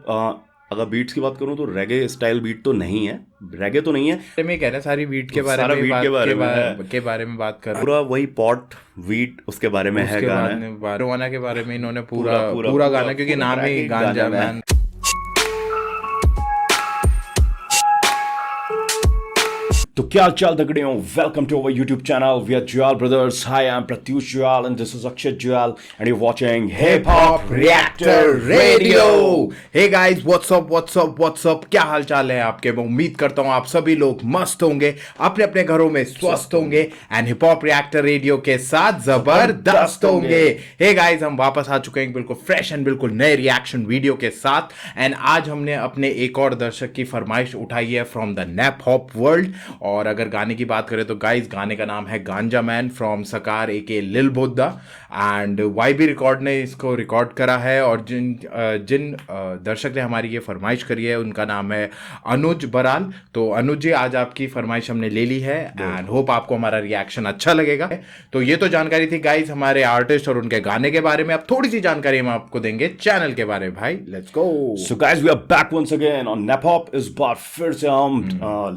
अगर बीट्स की बात करूं तो रेगे स्टाइल बीट तो नहीं है, रेगे तो नहीं है। मैं कह रहा सारी बीट के बारे सारा में बीट के बारे में बात कर रहा हूं। पूरा वही पॉट वीट उसके बारे में है गाना, marijuana के बारे में इन्होंने पूरा गाना, क्योंकि नाम ही गांजा मैन। तो क्या चाल दगड़ियों, welcome to our YouTube channel we are Juyal brothers. Hi, I am Pratyush Juyal and this is Akshay Juyal and you are watching hip hop reactor radio. Hey guys, what's up, क्या हाल चाल है आपके? मैं उम्मीद करता हूं आप सभी लोग मस्त होंगे, अपने अपने घरों में स्वस्थ होंगे and hip hop reactor radio के साथ जबरदस्त होंगे। हे गाइस, हम वापस आ चुके हैं बिल्कुल फ्रेश एंड बिल्कुल नए रिएक्शन वीडियो के साथ। एंड आज हमने अपने एक और दर्शक की फरमाइश उठाई है from the nap hop world. और अगर गाने की बात करें तो गाइस, गाने का नाम है गांजा मैन फ्रॉम सकार एके लिल बुद्धा एंड वाईबी रिकॉर्ड ने इसको रिकॉर्ड करा है। और जिन दर्शक ने हमारी ये फरमाइश करी है उनका नाम है अनुज बराल। तो अनुज जी, आज आपकी फरमाइश हमने ले ली है एंड होप आपको हमारा रिएक्शन अच्छा लगेगा। तो ये तो जानकारी थी गाइस हमारे आर्टिस्ट और उनके गाने के बारे में। अब थोड़ी सी जानकारी हम आपको देंगे चैनल के बारे में। भाई let's go. So guys, we are back once again on nap hop. इस बार फिर से हम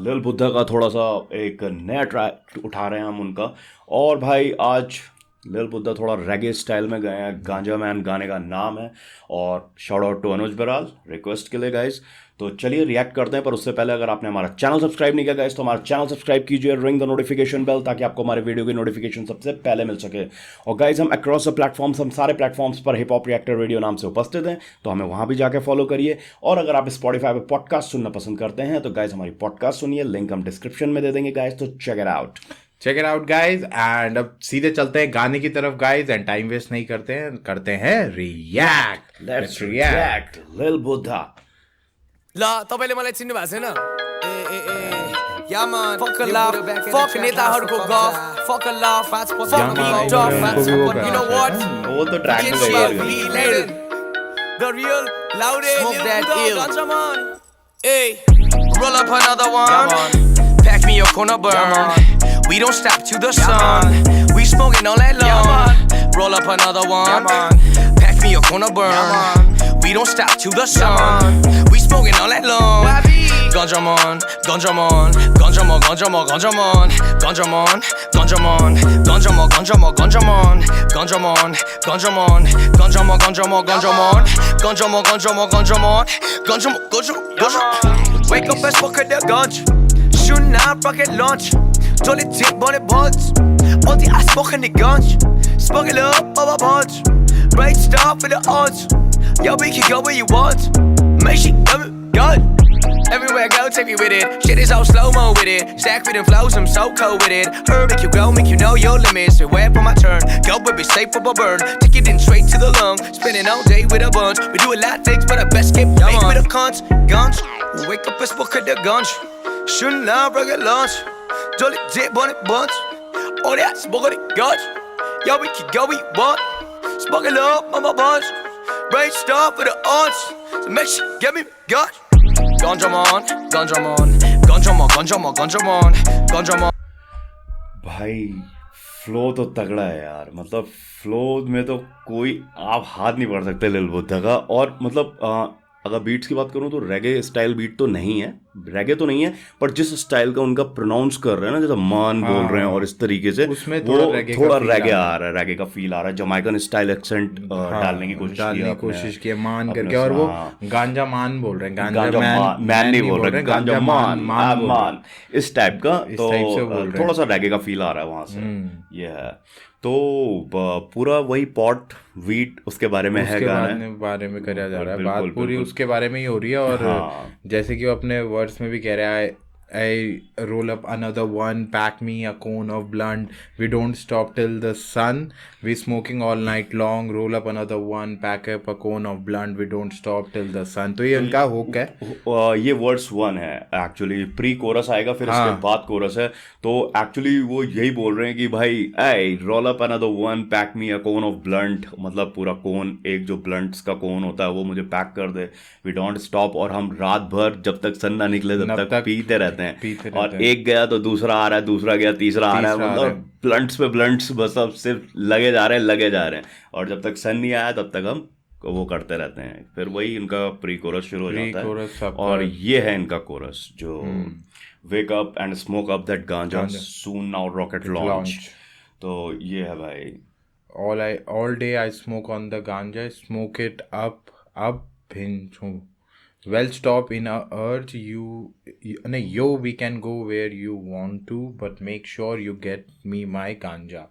लिल बुद्धा का थोड़ा सा एक नया ट्रैक उठा रहे हैं हम उनका। और भाई आज लिल बुद्धा थोड़ा रेगे स्टाइल में गए हैं, गांजा मैन गाने का नाम है। और shout out to Anuj Baral request के लिए गाइस। तो चलिए रिएक्ट करते हैं, पर उससे पहले अगर आपने हमारा चैनल सब्सक्राइब नहीं किया गाइस तो हमारा चैनल सब्सक्राइब कीजिए, रिंग द नोटिफिकेशन बेल, ताकि आपको हमारे वीडियो की नोटिफिकेशन सबसे पहले मिल सके। और गाइस, हम अक्रॉस द प्लेटफॉर्म्स, हम सारे प्लेटफॉर्म्स पर हिप हॉप रिएक्टर रेडियो नाम से उपस्थित हैं, तो हमें वहां भी जाके फॉलो kariye। और अगर आप स्पॉटिफाई पर पॉडकास्ट सुनना पसंद करते हैं तो गाइस हमारी पॉडकास्ट सुनिए, लिंक हम डिस्क्रिप्शन में दे देंगे गाइस, तो check it out guys. And अब सीधे चलते हैं गाने की तरफ गाइज एंड टाइम वेस्ट नहीं करते हैं रिएक्ट। लेट्स रिएक्ट लिल बुद्धा। ल तपाईले मलाई चिन्नु भएको छैन? ए यामान फक लभ फक नेताहरुको गफ फक लभ fuck me tough you know what वो तो ट्रैक में गई है the real loudest ganjaman. Hey, roll up another one, pack me a corner burn, we don't stop to the sun, we smoking all night long. Roll up another one, pack me a corner burn, we don't stop to the sun, we smoking all night long. Ganjaman, ganjaman, ganjaman, ganjaman, ganjaman, ganjaman, ganjaman, ganjaman, ganjaman, ganjaman, ganjaman, ganjaman, ganjaman, ganjaman, ganjaman, ganjaman, ganjaman, ganjaman, ganjaman, ganjaman. Wake up and smoke the ganja, shooting out rocket launch, don't it tip on it buds, all the I smoking the ganja, smoke it up over bunch, right stop with the odds, yo we can go where you want, make shit come gun. Everywhere I go, take me with it. Shit is all slow-mo with it. Stack with them flows, I'm so cold with it. Her make you go, make you know your limits. So wait for my turn. Go, baby, safe for a burn. Take it in straight to the lung. Spending all day with a bunch. We do a lot of things, but I best get paid with a cunt. Guns. Wake up and smoke at the guns. Shooting out, rocket launch. Dolly dip on it bunch. All that smoke on it guns. Yo, we can go, we want. Smoke it up on my bunch. Right stop for the odds. So make sure get me guns. Ganjaman, ganjaman, ganjaman, ganjaman, ganjaman, ganjaman. भाई flow तो तगड़ा है यार, मतलब flow में तो कोई आप हाथ नहीं पड़ सकते लिल बुद्धा का। और मतलब अगर बीट्स की बात करूं तो रेगे स्टाइल बीट तो नहीं है, रेगे तो नहीं है, पर जिस स्टाइल का उनका प्रोनाउंस कर रहे हैं ना, जैसे मान बोल रहे हैं और इस तरीके से, उसमें वो थोड़ा रेगे आ रहा है, रेगे का फील आ रहा है, जमैकन स्टाइल एक्सेंट डालने की कोशिश की है मान करके। और वो गांजा मान बोल रहे हैं, गांजा मैन नहीं बोल रहे, गांजा मान इस टाइप का। तो थोड़ा सा रेगे का फील आ रहा है वहां से, ये है। तो पूरा वही पॉट वीट उसके बारे में है, गाने बारे में करा जा रहा है, बात पूरी उसके बारे में ही हो रही है। और जैसे कि वो अपने वर्ड्स में भी कह रहा है, I roll up another one, pack me a cone of blunt, we don't stop till the sun, we smoking all night long, roll up another one, pack up a cone of blunt, we don't stop till the sun. तो ये उनका hook है। ये words 1 है actually, pre coarse आएगा फिर इसके बाद कोरस है। तो एक्चुअली वो यही बोल रहे हैं कि भाई I roll up another one, pack me a cone of blunt, मतलब पूरा कोन, एक जो ब्लंट्स का कोन होता है वो मुझे पैक कर दे, वी डोंट स्टॉप, और हम रात भर जब तक सन ना निकले तब तक पीते रहते हैं। और एक गया तो दूसरा आ रहा है, दूसरा गया तीसरा आ रहा है, मतलब ब्लंट्स पे ब्लंट्स बस अब सिर्फ लगे जा रहे हैं। और जब तक सन नहीं आया तब तक हम वो करते रहते हैं, फिर वही इनका प्री कोरस शुरू हो जाता Pre-chorus है और ये है इनका कोरस जो wake up and smoke up that गांजा सून नाउ रॉकेट लॉन्च। तो ये है भाई, all day I smoke on the ganja, smoke it up bhinchu. Well, stop in a urge. Yo, we can go where you want to, but make sure you get me my ganja.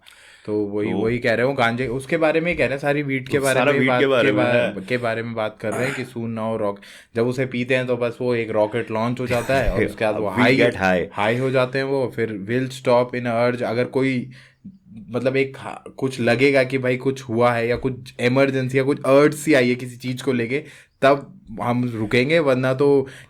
तो वही कह रहे हो गांजे उसके बारे में ही कह रहे हैं, सारी वीट के बारे में के बारे में बात कर रहे हैं कि सून नाउ रॉक, जब उसे पीते हैं तो बस वो एक रॉकेट लॉन्च हो जाता है और उसके बाद वो हाई हो जाते हैं वो, फिर विल स्टॉप इन अर्ज। अगर कोई मतलब एक कुछ लगेगा कि भाई कुछ हुआ है या कुछ इमरजेंसी या कुछ अर्ज सी आई है किसी चीज को लेके, तब हम रुकेंगे, वरना तो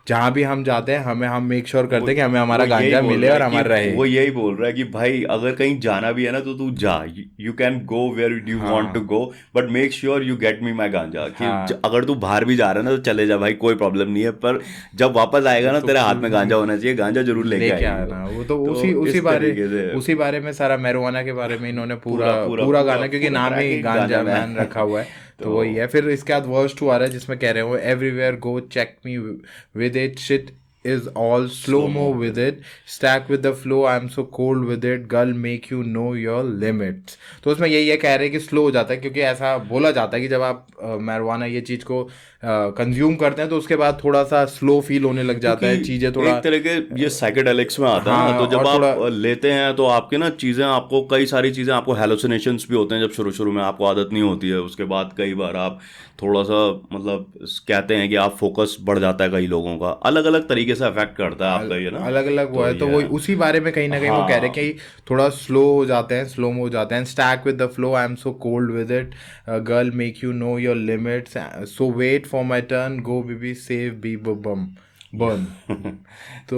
जहाँ भी हम जाते हैं हम मेक श्योर करते हैं कि हमें हमारा गांजा मिले और हमारा रहे। वो यही बोल रहा है कि भाई अगर कहीं जाना भी है ना तो तू जा, you can go where you want to go, but make sure you get me my ganja. कि अगर तू बाहर भी जा रहा है ना तो चले जा भाई, कोई प्रॉब्लम नहीं है, पर जब वापस आएगा ना तेरे हाथ में गांजा होना चाहिए, गांजा जरूर लेके आना। वो तो उसी बारे में सारा मैरिजुआना के बारे में इन्होंने पूरा गाना, क्योंकि नाम ही गांजा मैन रखा हुआ है, तो वही है। फिर इसके बाद वर्स 2 आ रहा है जिसमें कह रहे हो everywhere go check me with it, shit is all slow-mo with it, stack with the flow, I'm so cold with it, girl make you know your limits। तो उसमें यही है, कह रहे हैं कि स्लो हो जाता है, क्योंकि ऐसा बोला जाता है कि जब आप मैरिजुआना ये चीज़ को कंज्यूम करते हैं तो उसके बाद थोड़ा सा स्लो फील होने लग जाता है, चीज़ें थोड़ा एक तरह के ये साइकेडेलिक्स में आता है ना, तो जब आप लेते हैं तो आपके ना चीज़ें, आपको कई सारी चीज़ें, आपको हेलुसिनेशंस भी होते हैं जब शुरू में आपको आदत नहीं होती है, उसके बाद कई बार आप थोड़ा सा मतलब कहते हैं कि आप फोकस बढ़ जाता है, कई लोगों का अलग अलग तरीके से अफेक्ट करता है आपका ये ना, अलग अलग वो है। तो वो उसी बारे में कहीं ना कहीं वो कह रहे हैं कि थोड़ा स्लो हो जाते हैं, स्लो हो जाते हैं, stack with the flow, I am so cold with it, girl make you know your limits, so wait for my turn, go baby save be bomb burn. तो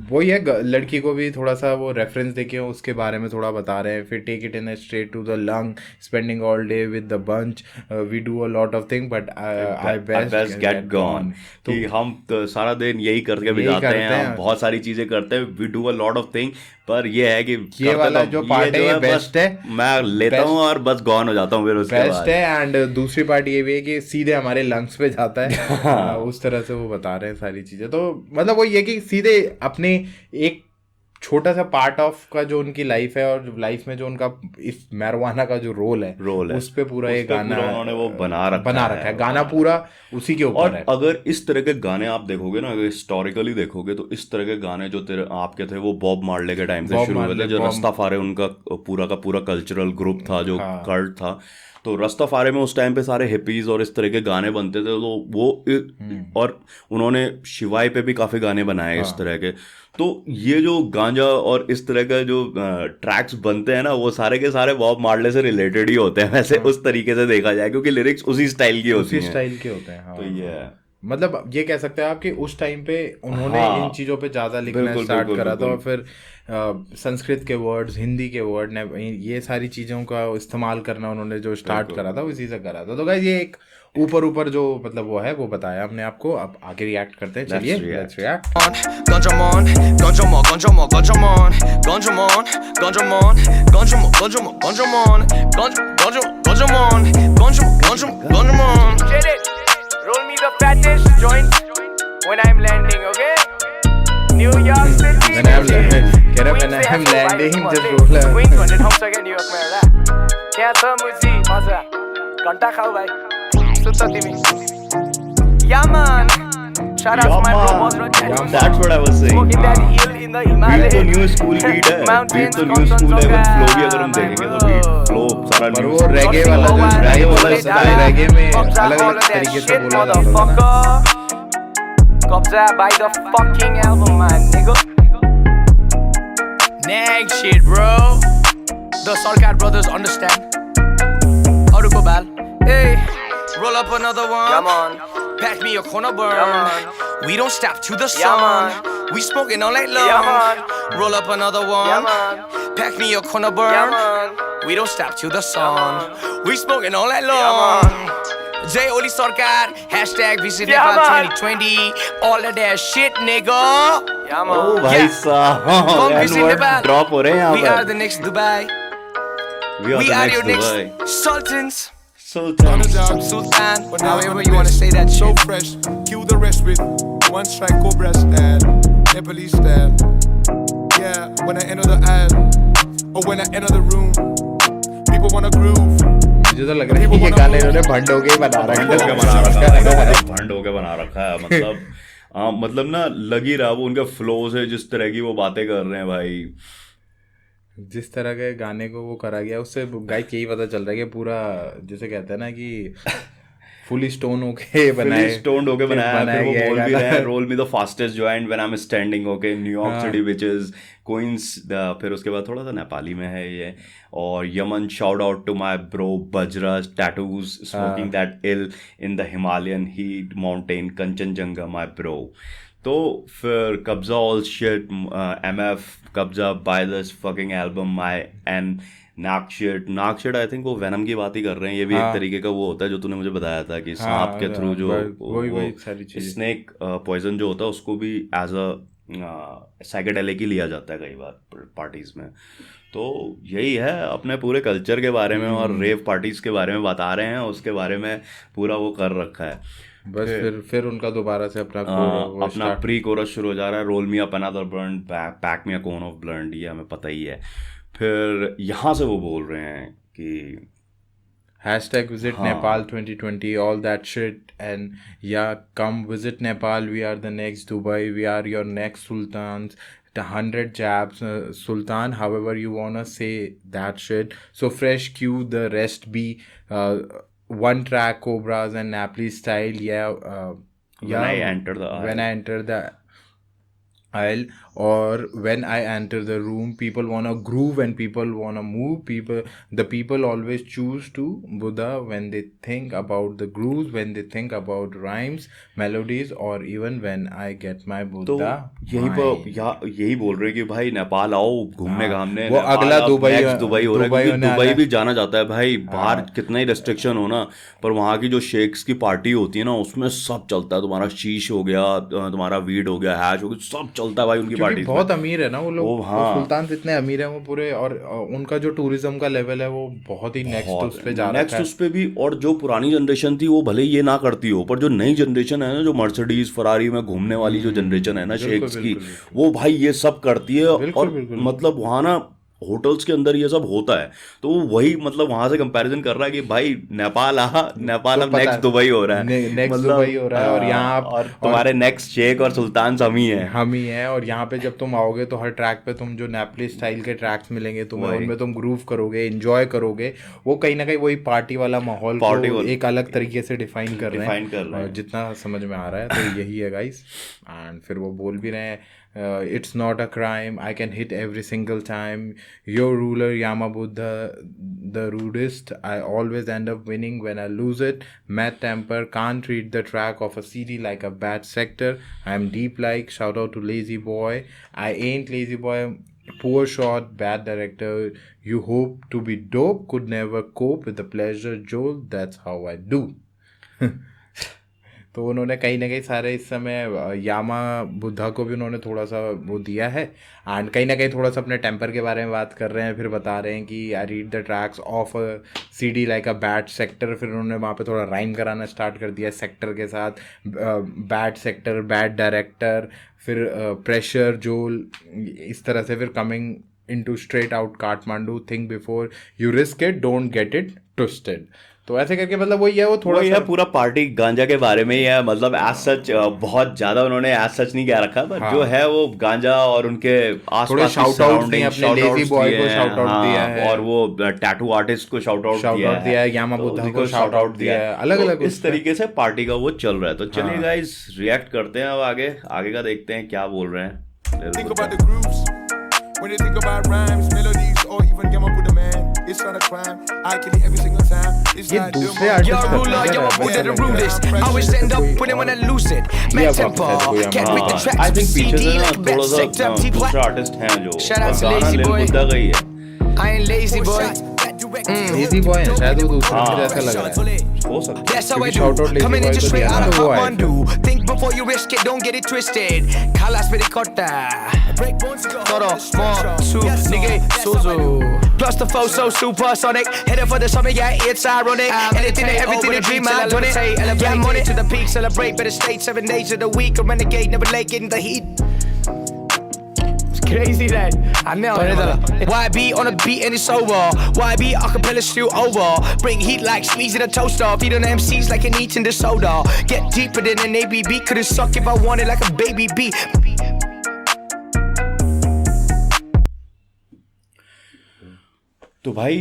वही है, लड़की को भी थोड़ा सा वो रेफरेंस देके उसके बारे में थोड़ा बता रहे हैं। फिर take it in straight to the lung, spending all day with the bunch, we do a lot of thing but I best get gone. तो हम तो सारा दिन यही करके बिताते हैं, हम बहुत सारी चीजें करते हैं, we do a lot of thing, पर ये है कि ये वाला जो पार्ट है ये बेस्ट है, मैं लेता हूँ और बस गॉन हो जाता हूँ, फिर उसके बाद बेस्ट है। एंड दूसरी पार्ट ये भी है कि सीधे हमारे लंग्स पे जाता है। उस तरह से वो बता रहे हैं सारी चीजें। तो मतलब वो ये कि सीधे अपने एक छोटा सा पार्ट ऑफ का जो उनकी लाइफ है और लाइफ में जो उनका इस मैरिजुआना का जो रोल है उस पे पूरा ये गाना उन्होंने वो बना रखा है। गाना पूरा उसी के ऊपर है। अगर इस तरह के गाने आप देखोगे ना, अगर हिस्टोरिकली देखोगे तो इस तरह के गाने जो आपके थे वो बॉब मार्ले के टाइम से शुरू हुए थे, जो रस्ताफारे उनका पूरा का पूरा कल्चरल ग्रुप था, जो कल्ट था। तो रस्ताफारे में उस टाइम पे सारे हिपीज और इस तरह के गाने बनते थे, तो वो और उन्होंने शिवाय पे भी काफी गाने बनाए इस तरह के। तो ये जो गांजा और इस तरह का जो ट्रैक्स बनते हैं ना, वो सारे के सारे बॉब मार्ले से रिलेटेड ही होते हैं वैसे, उस तरीके से देखा जाए, क्योंकि लिरिक्स उसी स्टाइल की होती हैं, उसी स्टाइल के होते हैं। तो ये मतलब ये कह सकते हैं आप कि उस टाइम पे उन्होंने इन चीज़ों पे ज़्यादा लिखना स्टार्ट करा था, और फिर संस्कृत के वर्ड्स, हिंदी के वर्ड ने, ये सारी चीज़ों का इस्तेमाल करना उन्होंने जो स्टार्ट करा था उसी से करा था। तो गाइस ये एक ऊपर जो मतलब वो है वो बताया हमने आपको। अब आगे रिएक्ट करते हैं, चलिए let's react. Roll me the fattest joint when I'm landing, okay? New York City. When I'm landing, just roll up. Queens भन्ने ठाउँ छ क्या न्युयोर्क मा एउटा, त्यहाँ छ मुजी मजा, घन्टा खाऊ भाइ, सुत्त तिमी। Yeah man, shout out to my bro Bozra. That's what I was saying. Smoking that hill in the Himalayas. तो न्यू स्कूल बीट है, बीट तो न्यू स्कूल है, फ्लो भी अगर हम देखेंगे तो बीट फ्लो सारा पर वो रेगे वाला रेगे में अलग-अलग तरीके से बोला जाता है। Kabza by the fucking album, man, nigga. Nag shit, bro. The Sarkar brothers understand. Aruko bal. Hey, roll up another one. Yeah, man. Pack me a corner burn. Yeah, man. We don't stop to the sun. Yeah, man. We smoking all night long. Yeah, man. Roll up another one. Yeah, man. Pack me a corner burn. Yeah, man. We don't stop to the sun. Yeah, we smoking all night long. Yeah, man. Jai Oli Sarkar, hashtag visit Nepal 2020, all of that shit, nigga. Yeah, man. Oh, भाई साहब, come visit Nepal. Drop हो रहे हैं यहाँ पर. We are the next Dubai. We are your next Sultans. Sultan. Sultan, however you want to say that So shit. fresh, kill the rest with one strike Cobra style, Nepalese style. Yeah, when I enter the aisle, or when I enter the room, people wanna groove. मुझे तो लग रहा है ये गाने इन्होंने भंड हो के बना रखा भंड होके बना रखा है, मतलब भंड होके बना रखा है, मतलब हाँ, मतलब ना लग ही रहा वो उनके फ्लो से, जिस तरह की वो बातें कर रहे हैं भाई, जिस तरह के गाने को वो करा गया उससे गाइस यही पता चल रहा है कि पूरा जैसे कहते हैं ना कि फुली स्टोन होके बनाए, स्टोन्ड होके बनाया। फिर वो गया बोल भी गाना। रहे हैं, roll me the fastest joint when I am standing, okay, New York city witches queens. फिर उसके बाद थोड़ा सा नेपाली में है ये, और यमन, shout out to my bro बजरज, tattoos, smoking that ill in the Himalayan heat mountain, Kanchenjunga my bro. तो फिर कब्जा ऑल शिट, MF कब्जा, by this fucking album my, and नाकशिट आई थिंक वो वेनम की बात ही कर रहे हैं। ये भी एक तरीके का वो होता है जो तूने मुझे बताया था कि सांप के थ्रू जो स्नेक पॉइजन जो होता है उसको भी एज अ साइकेडेलिक ही लिया जाता है कई बार पार्टीज में। तो यही है अपने पूरे कल्चर के बारे में और रेव पार्टीज के बारे में बता रहे हैं, उसके बारे में पूरा वो कर रखा है। बस फिर उनका दोबारा से अपना प्री कोरस शुरू हो जा रहा है, roll me up another blunt, pack me a cone of blunt, ये हमें पता ही है। फिर यहाँ से वो बोल रहे हैं कि #visit Nepal 2020, all that shit, and yeah, come visit Nepal. We are the next Dubai. We are your next sultans. The 100 jabs, sultan. However you wanna say that shit. So fresh cue, the rest be one track Cobras and Napoli style. When I enter the aisle, or when I enter the room, people wanna groove and people wanna move. The people always choose to Buddha when they think about the grooves, when they think about rhymes, melodies, or even when I get my Buddha. तो यही बोल रहे हैं कि भाई नेपाल आओ घूमने घामने, वो अगला दुबई हो रहा है, क्योंकि दुबई भी जाना जाता है भाई। बाहर कितना ही रेस्ट्रिक्शन हो ना, पर वहाँ की जो शेक्स की पार्टी होती है ना उसमें सब चलता है। तुम्हारा शीश हो गया, तुम्हारा वीड हो गया, हैश हो गया, सब चलता है भाई उनकी पार्टी। बहुत अमीर है ना वो लोग, सुल्तान इतने अमीर है वो पूरे, और उनका जो टूरिज्म का लेवल है वो बहुत ही नेक्स्ट उस पे जा रहा है, नेक्स्ट उस पे भी। और जो पुरानी जनरेशन थी वो भले ये ना करती हो, पर जो नई जनरेशन है ना, जो मर्सिडीज फरारी में घूमने वाली जो जनरेशन है ना शेख्स की, वो भाई ये सब करती है। और मतलब वहाँ ना होटल्स के अंदर ये सब होता है, तो वही मतलब वहां से कंपैरिजन कर रहा है कि भाई नेपाल अब नेक्स्ट दुबई हो रहा है, नेक्स्ट दुबई हो रहा है। और यहाँ और तुम्हारे नेक्स्ट शेख और सुल्तान हम ही हैं। और यहाँ पे जब तुम आओगे तो हर ट्रैक पे तुम जो नेपली स्टाइल के ट्रैक्स मिलेंगे तुम्हें, उनमें तुम ग्रूव करोगे, एंजॉय करोगे। वो कहीं ना कहीं वही पार्टी वाला माहौल को एक अलग तरीके से डिफाइन कर रहे हैं, जितना समझ में आ रहा है। तो यही है गाइस। एंड फिर वो बोल भी रहे हैं, it's not a crime, I can hit every single time. Your ruler Yama Buddha, the rudest, I always end up winning when I lose it. Mad temper, can't read the track of a CD like a bad sector. I'm deep like, shout out to Lazy Boy. I ain't Lazy Boy, poor shot, bad director. You hope to be dope, could never cope with the pleasure, Joel, that's how I do. तो उन्होंने कहीं ना कहीं सारे इस समय यामा बुद्धा को भी उन्होंने थोड़ा सा वो दिया है। एंड कहीं ना कहीं थोड़ा सा अपने टेम्पर के बारे में बात कर रहे हैं। फिर बता रहे हैं कि I read the tracks of a CD like a bad sector. फिर उन्होंने वहाँ पे थोड़ा राइम कराना स्टार्ट कर दिया सेक्टर के साथ, बैड सेक्टर, बैड डायरेक्टर, फिर प्रेशर, जोल, इस तरह से। फिर coming into straight out Kathmandu, think before you risk it, don't get it twisted. तो ऐसे करके मतलब वही है, वो थोड़ा सा पूरा पार्टी गांजा के बारे में ही है। मतलब एज सच बहुत ज्यादा उन्होंने एज सच नहीं कह रखा, पर जो है वो गांजा और उनके आसपास शाउट आउट दिए, अपने लेजी बॉय को शाउट आउट दिया है, और वो टैटू आर्टिस्ट को शाउट आउट दिया है, यामा बुद्धा को शाउट आउट दिया है, अलग अलग इस तरीके से पार्टी का वो चल रहा है। तो चलिए गाइस रिएक्ट करते हैं, अब आगे का देखते हैं क्या बोल रहे हैं। When you think about rhymes, melodies, or even come up with a man, it's not a crime. I kill it every single time. It's ये not दूसरे artist ruler, you're a Buddha, the rudest. Always end up when I lose it. Mad temper, can't read the tracks. I think CD पीछे से ना like bad थोड़ा सा sector. दूसरे artist हैं जो Shout out to गाना Lazy लिल Boy. बुद्धा का ही है। I ain't lazy boy. Lazy boy है शायद, वो दूसरा मुझे ऐसा लग रहा है। हो सकता है। That's how I shout out do. Lazy Coming Boy in को just straight दिया out ना, of वो आए Kathmandu. Think before you risk it, don't get it twisted. Kalas very kotta. Toro mo su nigga suzu. Plus the foe so supersonic. Headed for the summit, yeah, it's ironic. Anything and everything a dream, I done it. Yeah, I'm on it to the peak, celebrate better state 7 days of the week. A renegade, never late getting the heat. Crazy that I know YB on a beat and it's over. YB acapella still over. Bring heat like squeezing a toaster. Feed on the MCs like an eating the soda. Get deeper than an ABB. Could've suck if I wanted like a baby B. तो भाई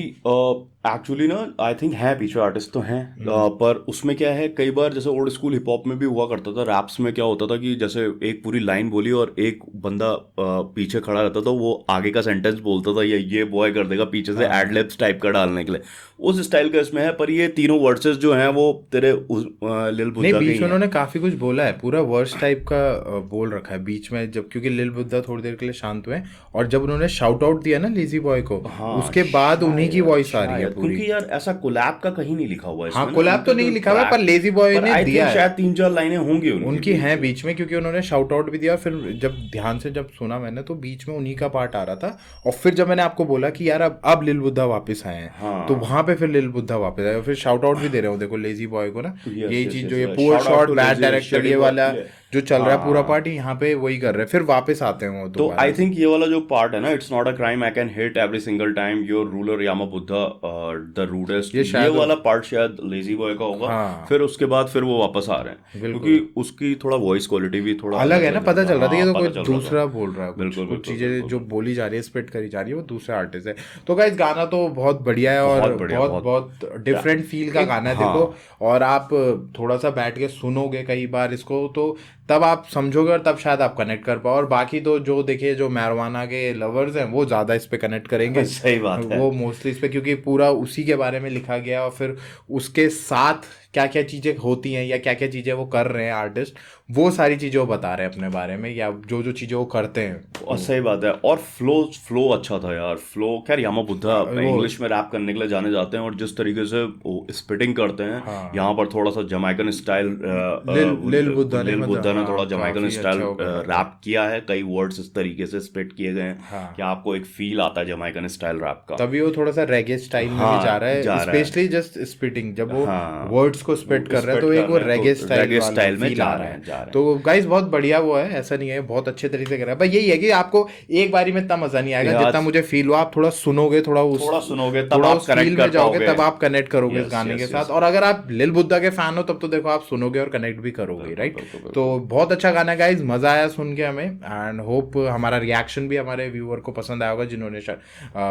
actually ना I think है पीछे artist तो हैं, पर उसमें क्या है, कई बार जैसे ओल्ड स्कूल हिप हॉप में भी हुआ करता था, रैप्स में क्या होता था कि जैसे एक पूरी लाइन बोली और एक बंदा पीछे खड़ा रहता था, वो आगे का सेंटेंस बोलता था, ये बॉय कर देगा पीछे से एड लिप्स टाइप का डालने के लिए, उस स्टाइल का इसमें है। पर ये तीनों वर्सेस जो हैं वो तेरे लिल बुद्धा बीच में उन्होंने काफी कुछ बोला है, पूरा वर्स टाइप का बोल रखा है बीच में, जब क्योंकि लिल बुद्धा थोड़ी देर के लिए शांत हुए और जब उन्होंने शाउट आउट दिया ना लेजी बॉय को, उसके बाद उन्हीं की वॉइस आ रही है पूरी। क्योंकि यार ऐसा कोलैब का कहीं नहीं लिखा हुआ है, हाँ कोलैब तो नहीं लिखा हुआ है, पर लेजी बॉय ने दिया है, शायद 3-4 लाइनें होंगी उनकी हैं बीच में, क्योंकि उन्होंने शाउट आउट भी दिया। फिर जब ध्यान से जब सुना मैंने तो बीच में उन्हीं का पार्ट आ रहा था, और फिर जब मैंने आपको बोला कि यार अब लिल बुद्धा वापस आए हैं, तो वहां पे फिर लिल बुद्धा वापस आए, फिर शाउट आउट भी दे रहे हो देखो लेजी बॉय को ना, यही चीज जो ये पुअर शॉट बैड डायरेक्टर ये वाला जो चल रहा है पूरा पार्ट यहाँ पे वही कर रहे हैं, फिर वापस आते हैं वो। तो आई थिंक ये वाला जो पार्ट है ना, it's not a crime I can hit every single time your ruler Yama Buddha the rudest, ये वाला पार्ट शायद लेजी बॉय का होगा। फिर उसके बाद फिर वो वापस आ रहे हैं, क्योंकि उसकी थोड़ा वॉइस क्वालिटी भी थोड़ा अलग है ना, पता चल रहा था ये तो कोई दूसरा बोल रहा है, बिल्कुल कुछ चीजें जो बोली जा रही है स्पिट करी जा रही है वो दूसरे आर्टिस्ट है। तो गाइस गाना तो बहुत बढ़िया है और बहुत डिफरेंट फील का गाना है देखो, और आप थोड़ा सा बैठ के सुनोगे कई बार इसको तो तब आप समझोगे और तब शायद आप कनेक्ट कर पाओ, और बाकी तो जो देखिए जो मैरिजुआना के लवर्स हैं वो ज़्यादा इस पे कनेक्ट करेंगे। सही बात है, वो मोस्टली इस पे क्योंकि पूरा उसी के बारे में लिखा गया और फिर उसके साथ क्या क्या चीज़ें होती हैं या क्या क्या चीज़ें वो कर रहे हैं आर्टिस्ट, वो सारी चीज़ें वो बता रहे हैं अपने बारे में, या जो जो चीज़ें वो करते हैं। और सही बात है, और फ्लो अच्छा था यार, फ्लो खैर यामा बुद्धा इंग्लिश में रैप करने के लिए जाने जाते हैं, और जिस तरीके से वो स्पिटिंग करते हैं यहाँ पर थोड़ा सा जमैकन स्टाइल लिल बुद्धा ने थोड़ा जमैकन स्टाइल रैप किया है, कई वर्ड्स इस तरीके से स्पिट किए गए हैं कि आपको एक फील आता है जमैकन स्टाइल रैप का, तभी वो थोड़ा सा रेगे स्टाइल में जा रहा है, स्पेशली जस्ट स्पिटिंग जब वो वर्ड्स को स्पिट कर रहे हैं तो एक वो रेगे स्टाइल में जा रहा है। तो गाइस बहुत बढ़िया वो है, ऐसा नहीं है, बहुत अच्छे तरीके से कर रहा है, पर यही है कि आपको एक बारी में इतना मजा नहीं आएगा जितना मुझे फील हुआ, आप थोड़ा सुनोगे थोड़ा तब आप कनेक्ट कर जाओगे, तब आप कनेक्ट करोगे इस गाने के साथ, और अगर आप लिल बुद्धा के फैन हो तब तो देखो आप सुनोगे और कनेक्ट भी करोगे, राइट। तो बहुत अच्छा गाना है गाइस, मजा आया सुन के हमें, एंड होप हमारा रिएक्शन भी हमारे व्यूअर को पसंद आया होगा जिन्होंने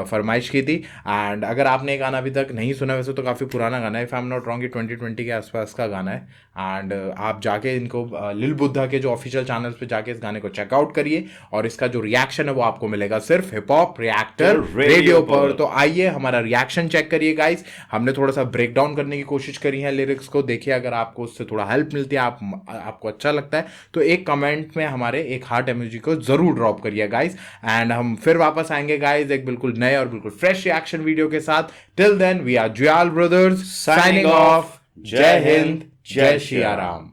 फरमाइश की थी। एंड अगर आपने गाना अभी तक नहीं सुना, वैसे तो काफी पुराना गाना है, if I am not wrong 2020 के आसपास का गाना है, एंड आप जाके इनको लिल बुद्धा के जो ऑफिशियल चैनल्स पे जाके इस गाने को चेकआउट करिए, और इसका जो रिएक्शन है वो आपको मिलेगा सिर्फ हिप हॉप रिएक्टर रेडियो पर। तो आइए हमारा रिएक्शन चेक करिए गाइस, हमने थोड़ा सा ब्रेक डाउन करने की कोशिश करी है लिरिक्स को, देखिए अगर आपको उससे थोड़ा हेल्प मिलती है, आपको अच्छा लगता है तो एक कमेंट में हमारे एक हार्ट इमोजी को जरूर ड्रॉप करिए गाइस, एंड हम फिर वापस आएंगे गाइस एक बिल्कुल नए और बिल्कुल फ्रेश रिएक्शन वीडियो के साथ। Till then we are Juyal brothers signing off. जय हिंद, जय श्री राम।